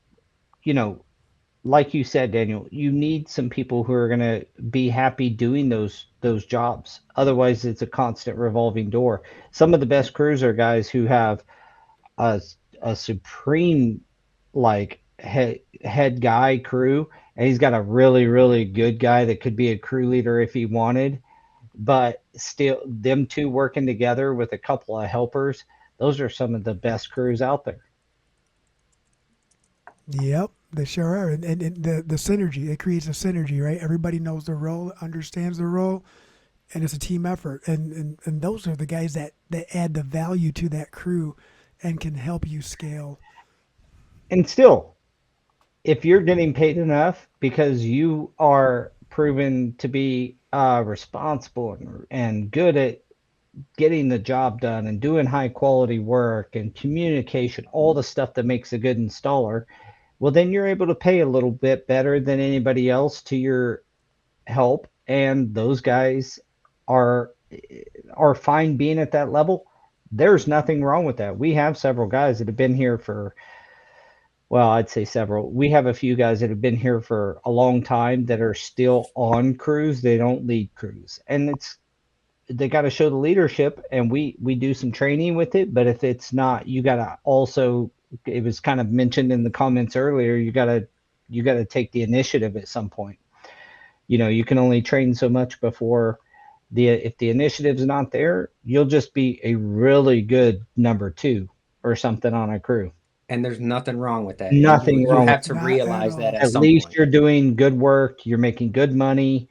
you know, like you said, Daniel, you need some people who are going to be happy doing those jobs. Otherwise, it's a constant revolving door. Some of the best crews are guys who have a a supreme like head guy crew, and he's got a really good guy that could be a crew leader if he wanted. But still, them two working together with a couple of helpers, those are some of the best crews out there. Yep, they sure are, and the synergy it creates a synergy, right? Everybody knows their role, understands their role, and it's a team effort. And those are the guys that add the value to that crew, and can help you scale. And still, if you're getting paid enough because you are proven to be responsible and good at getting the job done and doing high quality work and communication, all the stuff that makes a good installer, well, then you're able to pay a little bit better than anybody else to your help. And those guys are are fine being at that level. There's nothing wrong with that. We have several guys that have been here for, well, I'd say several. We have a few guys that have been here for a long time that are still on crews. They don't lead crews. And it's they got to show the leadership, and we do some training with it. But if it's not, you got to also, it was kind of mentioned in the comments earlier, you got to take the initiative at some point. You can only train so much before the if the initiative's not there, you'll just be a really good number two or something on a crew. And there's nothing wrong with that. And Nothing you wrong with have it. to Not at realize that all. at At some least point. you're doing good work, you're making good money.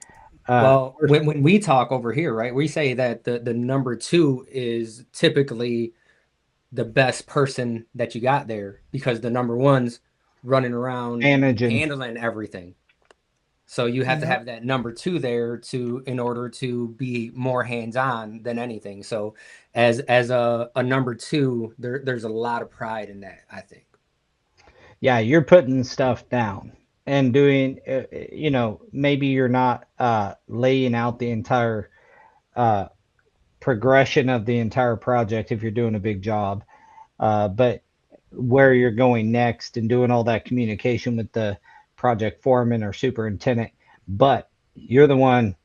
Well, Or when we talk over here, right, we say that the number two is typically the best person that you got there because the number one's running around managing. handling everything. So you have to Yep. have that number two there to in order to be more hands on than anything. So as a number two, there's a lot of pride in that, I think. Yeah, you're putting stuff down and doing, maybe you're not laying out the entire uh, progression of the entire project if you're doing a big job, but where you're going next and doing all that communication with the project foreman or superintendent, but you're the one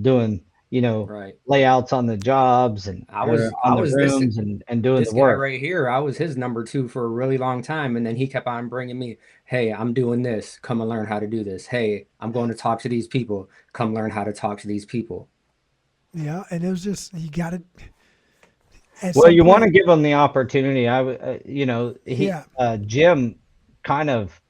doing, Right. layouts on the jobs and or I on the was this rooms and doing this the guy work. right here. I was his number two for a really long time, and then he kept on bringing me, "Hey, I'm doing this. Come and learn how to do this. Hey, I'm going to talk to these people. Come learn how to talk to these people." Yeah, and it was just you got to at Well, some you want to point. give them the opportunity. Yeah, Jim kind of,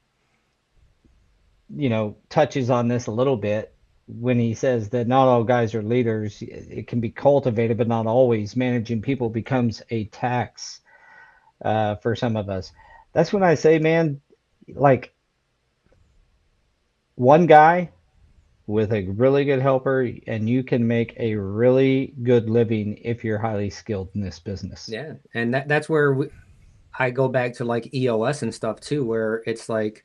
touches on this a little bit when he says that not all guys are leaders. It can be cultivated, but not always. Managing people becomes a tax for some of us. That's when I say, man, like one guy with a really good helper, and you can make a really good living if you're highly skilled in this business. Yeah, and that's where I go back to like EOS and stuff too, where it's like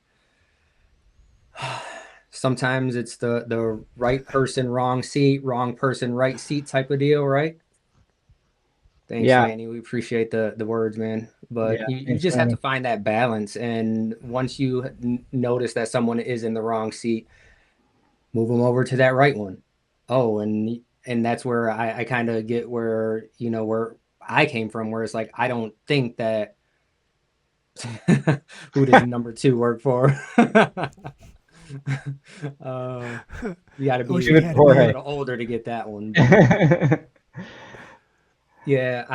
Sometimes it's the right person, wrong person, right seat type of deal, right? Thanks, Yeah, Lanny. We appreciate the words, man. But yeah. you Thanks, just have to Manny. find that balance. And once you notice that someone is in the wrong seat, move them over to that right one. Oh, and that's where I kind of get where, where I came from, where it's like I don't think that who does number two work for? uh, you got to I wish be we Give it had to it. a We had Jorge. little older to get that one, but yeah,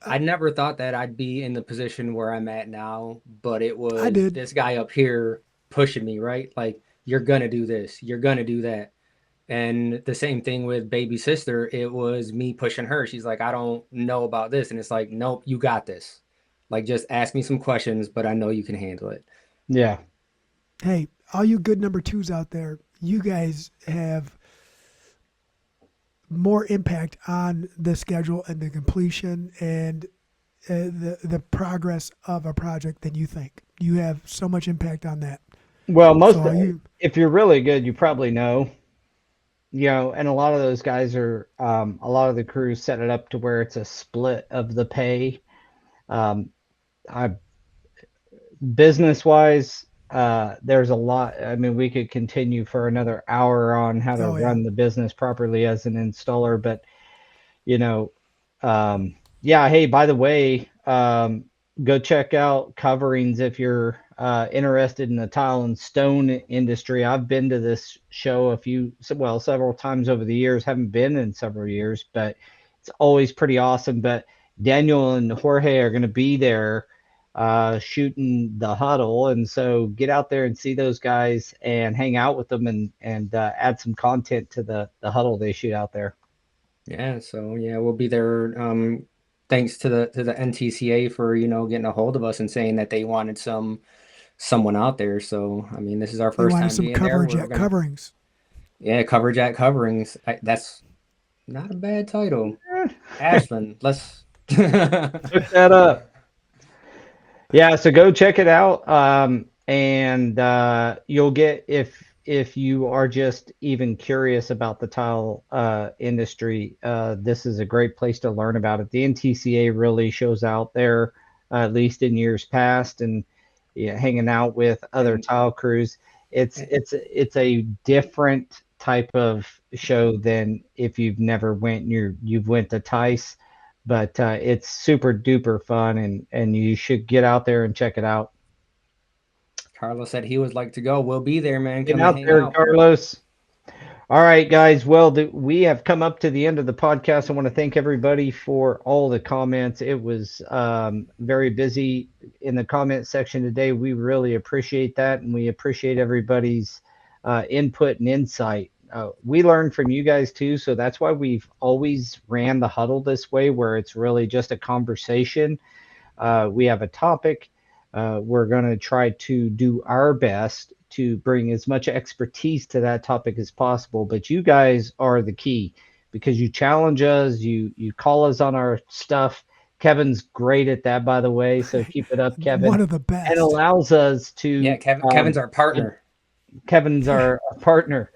I never thought that I'd be in the position where I'm at now, but it I was did. this guy up here pushing me, right? Like, you're gonna do this, you're gonna do that. And the same thing with baby sister, it was me pushing her. She's like, I don't know about this. And it's like, nope, you got this. Like, just ask me some questions, but I know you can handle it. Yeah. Hey, all you good number twos out there, you guys have more impact on the schedule and the completion and the progress of a project than you think. You have so much impact on that. Well, So are you? if you're really good, you probably know, and a lot of those guys are, a lot of the crews set it up to where it's a split of the pay. Um, I business wise, there's a lot. I mean, we could continue for another hour on how to Oh yeah, run the business properly as an installer, but you know, yeah, hey, by the way, go check out Coverings if you're interested in the tile and stone industry. I've been to this show several times over the years. Haven't been in several years, but it's always pretty awesome. But Daniel and Jorge are going to be there shooting the huddle, and so get out there and see those guys and hang out with them and add some content to the huddle they shoot out there. Yeah, so yeah, we'll be there. Thanks to the NTCA for, getting a hold of us and saying that they wanted someone out there. So I mean, this is our they first wanted time some being there. coverage We're at gonna, coverings. yeah, coverage at coverings. That's not a bad title. Ashland, let's Look that up. Yeah, so go check it out. And you'll get if you are just even curious about the tile industry, this is a great place to learn about it. The NTCA really shows out there, at least in years past, and yeah, hanging out with other and, tile crews. It's a different type of show than if you've never went and you've went to Tice, but it's super duper fun, and you should get out there and check it out. Carlos said he would like to go. We'll be there, man. Get Come and out hang there, out. Carlos. All right, guys. Well, we have come up to the end of the podcast. I want to thank everybody for all the comments. It was very busy in the comment section today. We really appreciate that, and we appreciate everybody's input and insight. We learn from you guys too, so that's why we've always ran the huddle this way, where it's really just a conversation. We have a topic. We're going to try to do our best to bring as much expertise to that topic as possible. But you guys are the key because you challenge us, you call us on our stuff. Kevin's great at that, by the way. So keep it up, Kevin. One of the And best. allows us Yeah, to. Kevin's our partner. Kevin's our partner.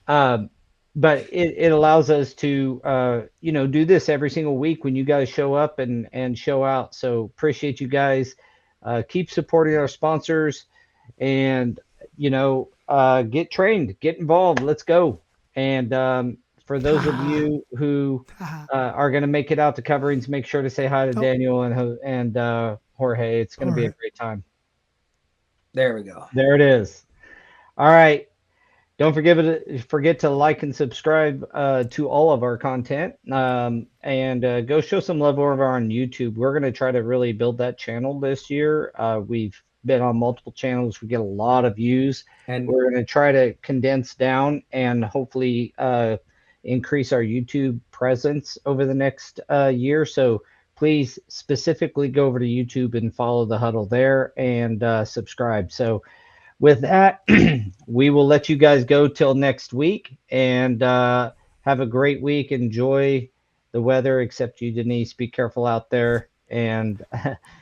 Um, but it allows us to do this every single week when you guys show up and show out. So appreciate you guys. Keep supporting our sponsors, and get trained, get involved. Let's go. And for those of Ha you who ha. are going to make it out to coverings, make sure to say hi to Oh, Daniel and Jorge. It's going all to be a right. great time. There we go. There it is. All right. Don't forget to like and subscribe to all of our content, and go show some love over on YouTube. We're going to try to really build that channel this year. We've been on multiple channels. We get a lot of views. And We're going to try to condense down and hopefully increase our YouTube presence over the next year. So please specifically go over to YouTube and follow the huddle there and subscribe. So with that, we will let you guys go till next week, and have a great week. Enjoy the weather, except you, Denise. Be careful out there. And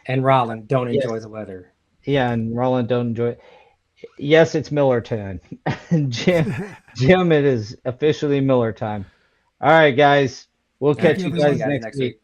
and Rollin don't enjoy yes, the weather. yeah, and Roland, don't enjoy it. Yes, it's Miller time. Jim, it is officially Miller time. All right, guys. We'll All right. Thank catch you, you We'll see you guys everyone. guys next next week. week.